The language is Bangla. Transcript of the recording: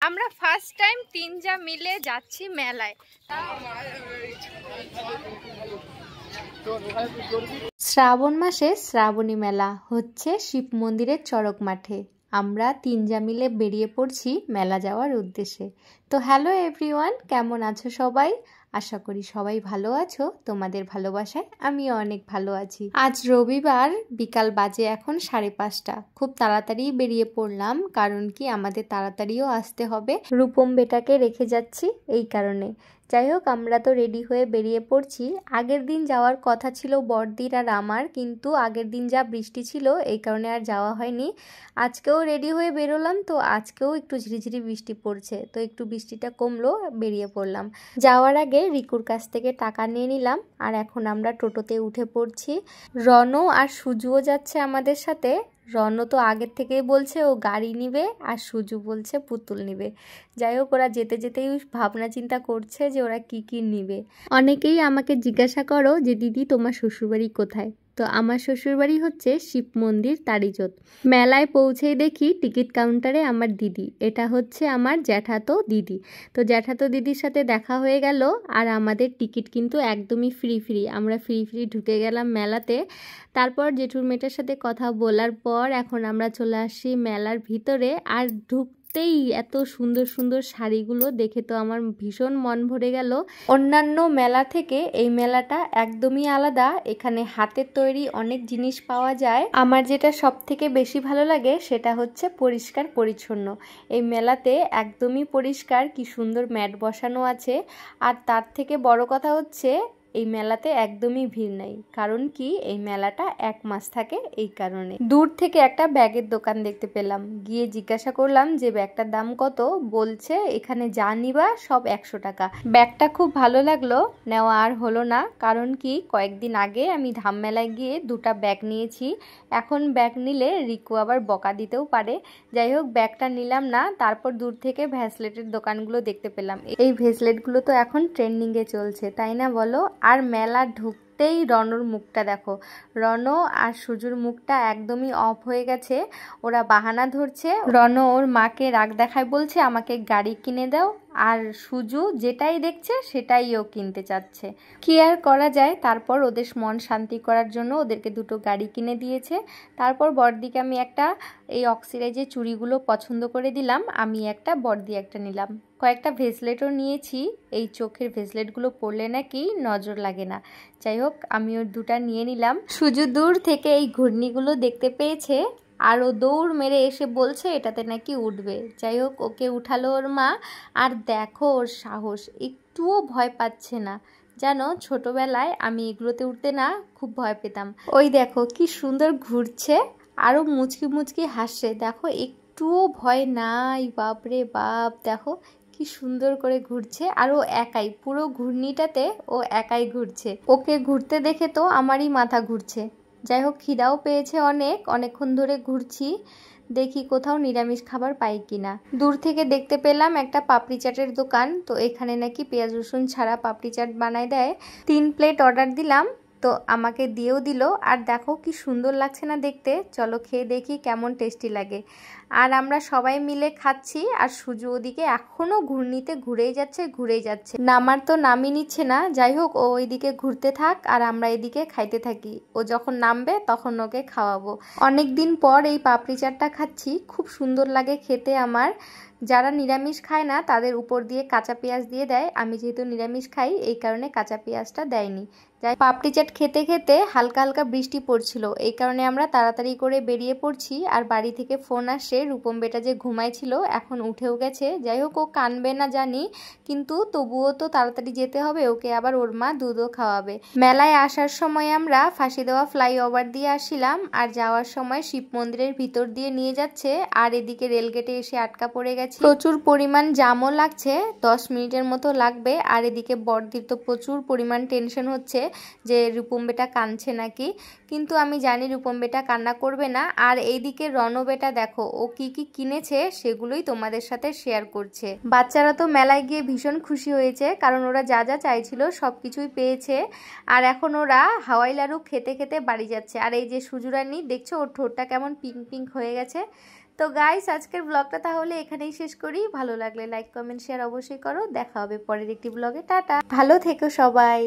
আমরা ফার্স্ট টাইম তিনজা মিলে যাচ্ছি মেলায়। শ্রাবণ মাসে শ্রাবণী মেলা হচ্ছে শিব মন্দিরের চড়ক মাঠে। আমরা তিনজা মিলে বেরিয়ে পড়ছি মেলা যাওয়ার উদ্দেশ্যে। তো হ্যালো এভরিওয়ান, কেমন আছো সবাই? আশা করি সবাই ভালো আছো। তোমাদের ভালোবাসায় আমিও অনেক ভালো আছি। আজ রবিবার, বিকাল বাজে এখন 5:30। খুব তাড়াতাড়ি বেরিয়ে পড়লাম, কারণ কি আমাদের তাড়াতাড়িও আসতে হবে। রূপম বেটাকে রেখে যাচ্ছি এই কারণে। যাই হোক, আমরা তো রেডি হয়ে বেরিয়ে পড়ছি। আগের দিন যাওয়ার কথা ছিল বড়দির আর আমার, কিন্তু আগের দিন যা বৃষ্টি ছিল এই কারণে আর যাওয়া হয়নি। আজকেও রেডি হয়ে বেরোলাম, তো আজকেও একটু ঝিরিঝিরি বৃষ্টি পড়ছে, তো একটু বৃষ্টিটা কমলো, বেরিয়ে পড়লাম। যাওয়ার আগে রিকুর কাছ থেকে টাকা নিয়ে নিলাম, আর এখন আমরা টোটোতে উঠে পড়ছি। রনও আর সুজুও যাচ্ছে আমাদের সাথে। রনও তো আগের থেকেই বলছে ও গাড়ি নিবে, আর সুজু বলছে পুতুল নিবে। যাই হোক, ওরা যেতে যেতেই ভাবনা চিন্তা করছে যে ওরা কি কি নিবে। অনেকেই আমাকে জিজ্ঞাসা করো যে দিদি তোমার শ্বশুরবাড়ি কোথায়? তো আমার শ্বশুরবাড়ি হচ্ছে শিব মন্দির তারিজোত। মেলায় পৌঁছেই দেখি টিকিট কাউন্টারে আমার দিদি, এটা হচ্ছে আমার জ্যাঠাতো দিদি। তো জ্যাঠাতো দিদির সাথে দেখা হয়ে গেল, আর আমাদের টিকিট কিন্তু একদমই ফ্রি। আমরা ফ্রি ঢুকে গেলাম মেলাতে। তারপর জেঠুর মেয়েটার সাথে কথা বলার পর এখন আমরা চলে আসছি মেলার ভিতরে। আর ঢুকতেই এত সুন্দর সুন্দর শাড়িগুলো দেখে তো আমার ভীষণ মন ভরে গেল। অন্যান্য মেলা থেকে এই মেলাটা একদমই আলাদা। এখানে হাতের তৈরি অনেক জিনিস পাওয়া যায়। আমার যেটা সব থেকে বেশি ভালো লাগে সেটা হচ্ছে পরিষ্কার পরিচ্ছন্ন। এই মেলাতে একদমই পরিষ্কার, কি সুন্দর ম্যাট বসানো আছে। আর তার থেকে বড় কথা হচ্ছে এই মেলাতে একদমই ভিড় নেই, কারণ কি এই মেলাটা 1 মাস থাকে এই কারণে। দূর থেকে একটা ব্যাগের দোকান দেখতে পেলাম, গিয়ে জিজ্ঞাসা করলাম যে ব্যাগটার দাম কত। বলছে এখানে যা নিবা সব 100 টাকা। ব্যাগটা খুব ভালো লাগলো, নেওয়া আর হলো না, কারণ কি কয়েকদিন আগে আমি ধাম মেলায় গিয়ে 2টা ব্যাগ নিয়েছি। এখন ব্যাগ নিলে রিকু আবার বকা দিতেও পারে। যাই হোক, ব্যাগটা নিলাম না। তারপর দূর থেকে ভ্যাসলেটের দোকানগুলো দেখতে পেলাম। এই ভ্যাসলেটগুলো তো এখন ট্রেন্ডিংয়ে চলছে, তাই না বলো? আর মেলা ঢুকতেই রনর মুখটা দেখো। রনো আর সুজুর মুখটা একদমই অফ হয়ে গেছে। ওরা বাহানা ধরছে। রনো ওর মাকে রাগ দেখায়, বলছে আমাকে গাড়ি কিনে দাও, আর সুজু যেটাই দেখছে সেটাই ও কিনতে চাচ্ছে। কি আর করা যায়। তারপর ওদের মন শান্তি করার জন্য ওদেরকে 2টো গাড়ি কিনে দিয়েছে। তারপর বড়দিকে আমি একটা এই অক্সিডাইজের চুড়িগুলো পছন্দ করে দিলাম, আমি একটা, বড়দি একটা নিলাম। কয়েকটা ভেসলেটও নিয়েছি। এই চোখের ভেসলেটগুলো পরলে নাকি নজর লাগে না। যাই হোক, আমি ওর 2টা নিয়ে নিলাম। সুজু দূর থেকে এই ঘূর্ণিগুলো দেখতে পেয়েছে, আর ও দৌড় মেরে এসে বলছে এটাতে নাকি উঠবে। যাই হোক, ওকে উঠালো ওর মা। আর দেখো ওর সাহস, একটুও ভয় পাচ্ছে না। জানো, ছোটবেলায় আমি এগুলোতে উঠতে না খুব ভয় পেতাম। ওই দেখো কি সুন্দর ঘুরছে, আরও মুচকি মুচকি হাসছে। দেখো, একটুও ভয় নাই। বাপরে বাপ, দেখো কি সুন্দর করে ঘুরছে। আর ও একাই, পুরো ঘূর্ণিটাতে ও একাই ঘুরছে। ওকে ঘুরতে দেখে তো আমারই মাথা ঘুরছে। যাই হোক, খিদাও পেয়েছে অনেকক্ষণ ধরে ঘুরছি। দেখি কোথাও নিরামিষ খাবার পাই কিনা। দূর থেকে দেখতে পেলাম একটা পাপড়ি চাটের দোকান। তো এখানে নাকি পেঁয়াজ রসুন ছাড়া পাপড়ি চাট বানায় দেয়। 3 প্লেট অর্ডার দিলাম, তো আমাকে দিয়েও দিল। আর দেখো কি সুন্দর লাগছে না দেখতে। চলো খেয়ে দেখি কেমন টেস্টি লাগে। আর আমরা সবাই মিলে খাচ্ছি, আর সুজু ওদিকে এখনো ঘূর্ণিতে ঘুরেই যাচ্ছে। নামার তো নামই নিচ্ছে না। যাই হোক, ও ওইদিকে ঘুরতে থাক আর আমরা এদিকে খাইতে থাকি। ও যখন নামবে তখন ওকে খাওয়াবো। অনেক দিন পর এই পাপড়ি চাটটা খাচ্ছি, খুব সুন্দর লাগে খেতে আমার। যারা নিরামিষ খায় না তাদের উপর দিয়ে কাঁচা পেঁয়াজ দিয়ে দেয়। আমি যেহেতু নিরামিষ খাই এই কারণে কাঁচা পেঁয়াজটা দেয়নি। যাই, পাপড়ি চাট খেতে খেতে হালকা হালকা বৃষ্টি পড়ছিল, এই কারণে আমরা তাড়াতাড়ি করে বেরিয়ে পড়ছি। আর বাড়ি থেকে ফোন আসে, রূপম বেটা যে ঘুমাইছিল এখন উঠেও গেছে। যাই হোক, ও কানবে না জানি, কিন্তু তবুও তো তাড়াতাড়ি যেতে হবে। ওকে আবার ওর মা দুধও খাওয়াবে। মেলায় আসার সময় আমরা ফাঁসি দেওয়া ফ্লাইওভার দিয়ে আসছিলাম, আর যাওয়ার সময় শিব মন্দিরের ভিতর দিয়ে নিয়ে যাচ্ছে। আর এদিকে রেলগেটে এসে আটকা পড়ে গেছে। প্রচুর পরিমাণ জামও লাগছে, 10 মিনিটের মতো লাগবে। আর এদিকে বড়দির তো প্রচুর পরিমাণ টেনশন হচ্ছে যে রূপম বেটা কাঁদছে নাকি, কিন্তু আমি জানি রূপম বেটা কান্না করবে না। আর এইদিকে রনো বেটা দেখো ও কি কি কিনেছে সেগুলোই তোমাদের সাথে শেয়ার করছে। বাচ্চারা তো মেলায় গিয়ে ভীষণ খুশি হয়েছে, কারণ ওরা যা যা চাইছিল সব কিছুই পেয়েছে। আর এখন ওরা হাওয়াই লাড়ু খেতে খেতে বাড়ি যাচ্ছে। আর এই যে সুজুরানি দেখছো, ওর ঠোঁটটা কেমন পিঙ্ক পিঙ্ক হয়ে গেছে। তো গাইস আজকের ব্লগটা তাহলে এখানেই শেষ করি। ভালো লাগলে লাইক কমেন্ট শেয়ার অবশ্যই করো। দেখা হবে পরের একটি ব্লগে। টাটা, ভালো থেকো সবাই।